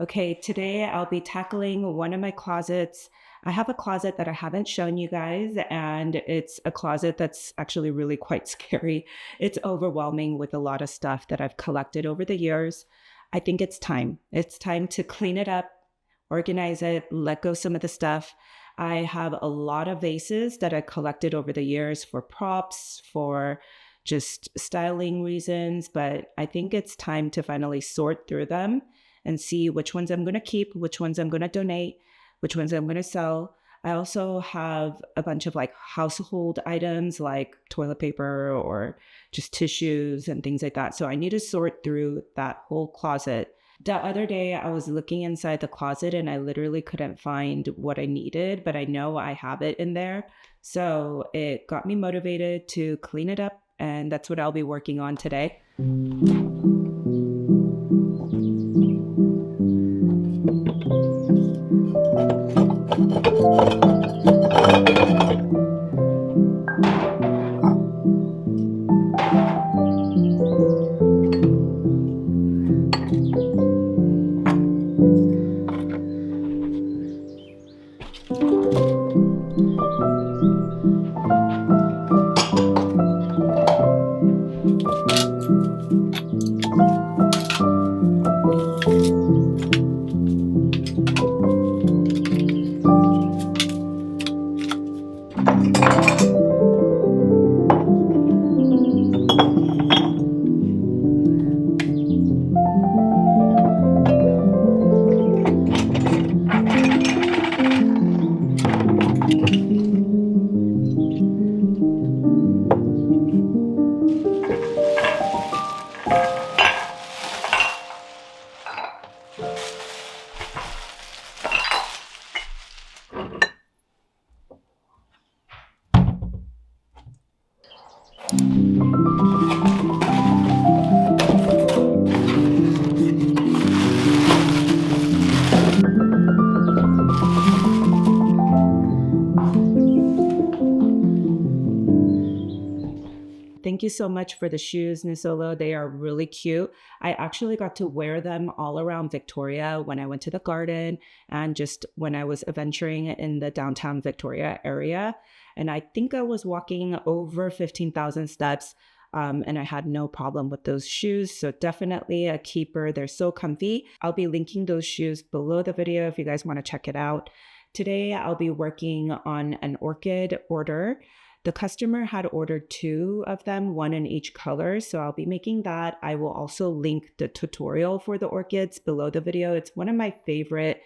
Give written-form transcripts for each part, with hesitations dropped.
Okay, today I'll be tackling one of my closets. I have a closet that I haven't shown you guys, and it's a closet that's actually really quite scary. It's overwhelming with a lot of stuff that I've collected over the years. I think it's time. It's time to clean it up, organize it, let go some of the stuff. I have a lot of vases that I collected over the years for props, for just styling reasons, but I think it's time to finally sort through them and see which ones I'm going to keep, which ones I'm going to donate, which ones I'm going to sell. I also have a bunch of like household items like toilet paper or just tissues and things like that. So I need to sort through that whole closet. The other day I was looking inside the closet and I literally couldn't find what I needed, but I know I have it in there. So it got me motivated to clean it up, and that's what I'll be working on today. Thank you so much for the shoes, Nisolo. They are really cute. I actually got to wear them all around Victoria when I went to the garden and just when I was adventuring in the downtown Victoria area. And I think I was walking over 15,000 steps, and I had no problem with those shoes. So definitely a keeper. They're so comfy. I'll be linking those shoes below the video if you guys want to check it out. Today, I'll be working on an orchid order. The customer had ordered 2 of them, 1 in each color. So I'll be making that. I will also link the tutorial for the orchids below the video. It's one of my favorite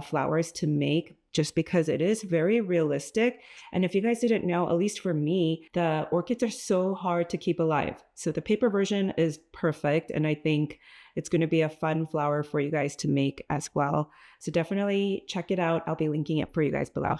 flowers to make just because it is very realistic. And if you guys didn't know, at least for me, the orchids are so hard to keep alive. So the paper version is perfect. And I think it's going to be a fun flower for you guys to make as well. So definitely check it out. I'll be linking it for you guys below.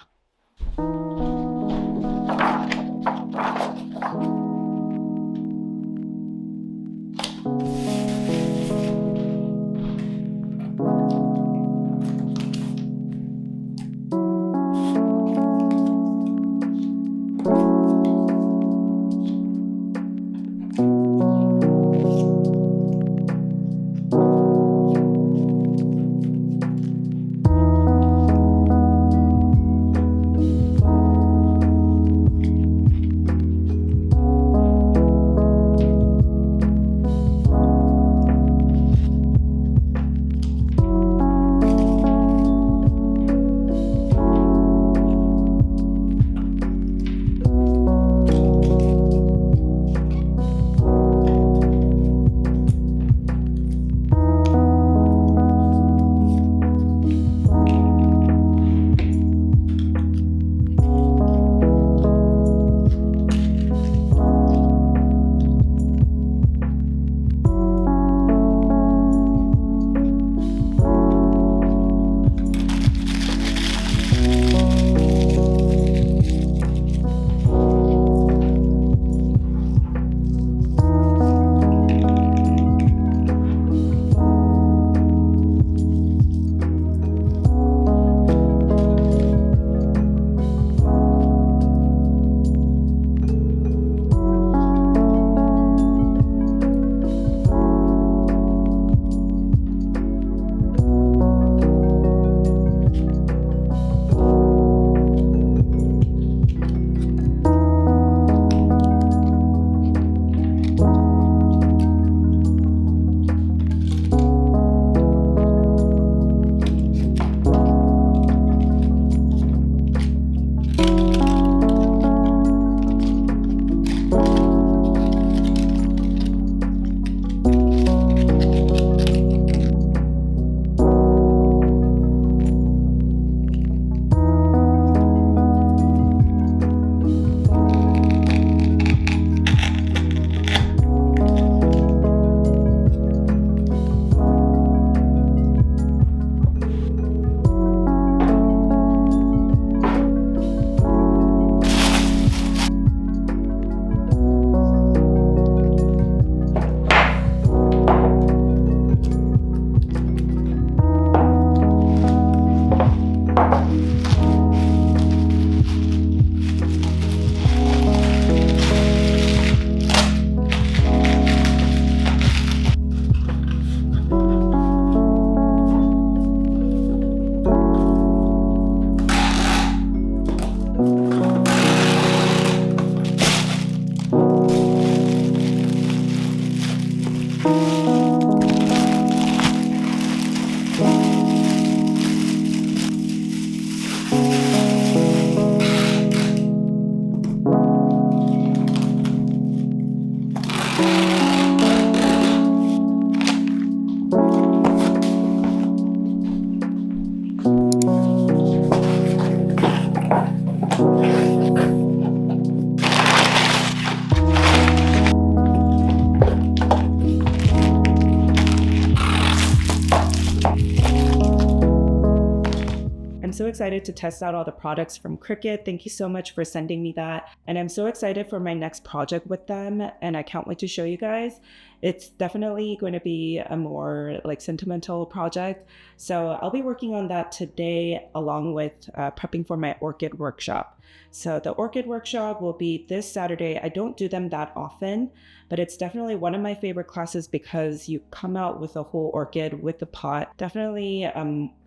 I'm so excited to test out all the products from Cricut. Thank you so much for sending me that. And I'm so excited for my next project with them. And I can't wait to show you guys. It's definitely going to be a more like sentimental project. So I'll be working on that today along with prepping for my Orchid workshop. So the Orchid workshop will be this Saturday. I don't do them that often, but it's definitely one of my favorite classes because you come out with a whole orchid with the pot. Definitely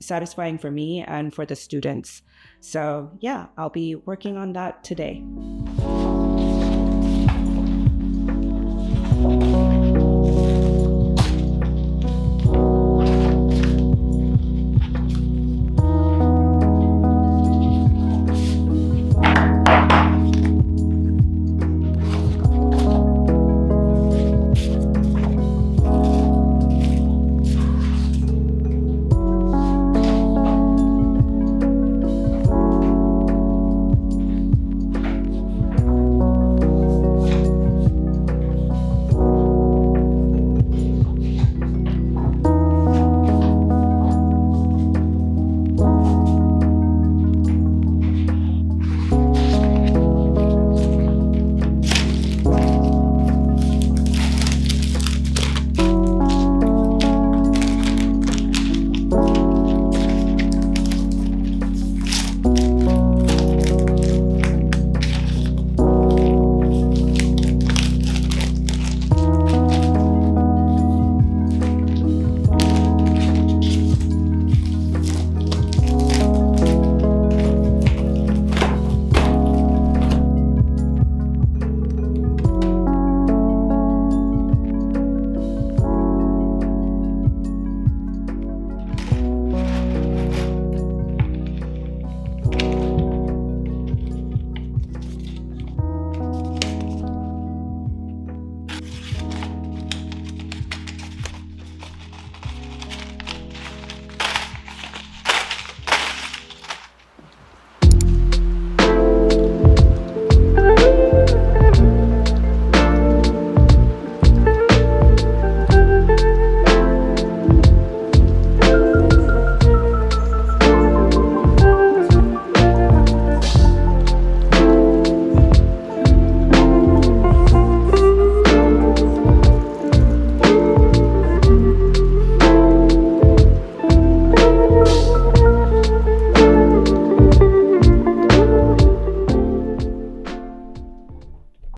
satisfying for me and for the students. So yeah, I'll be working on that today.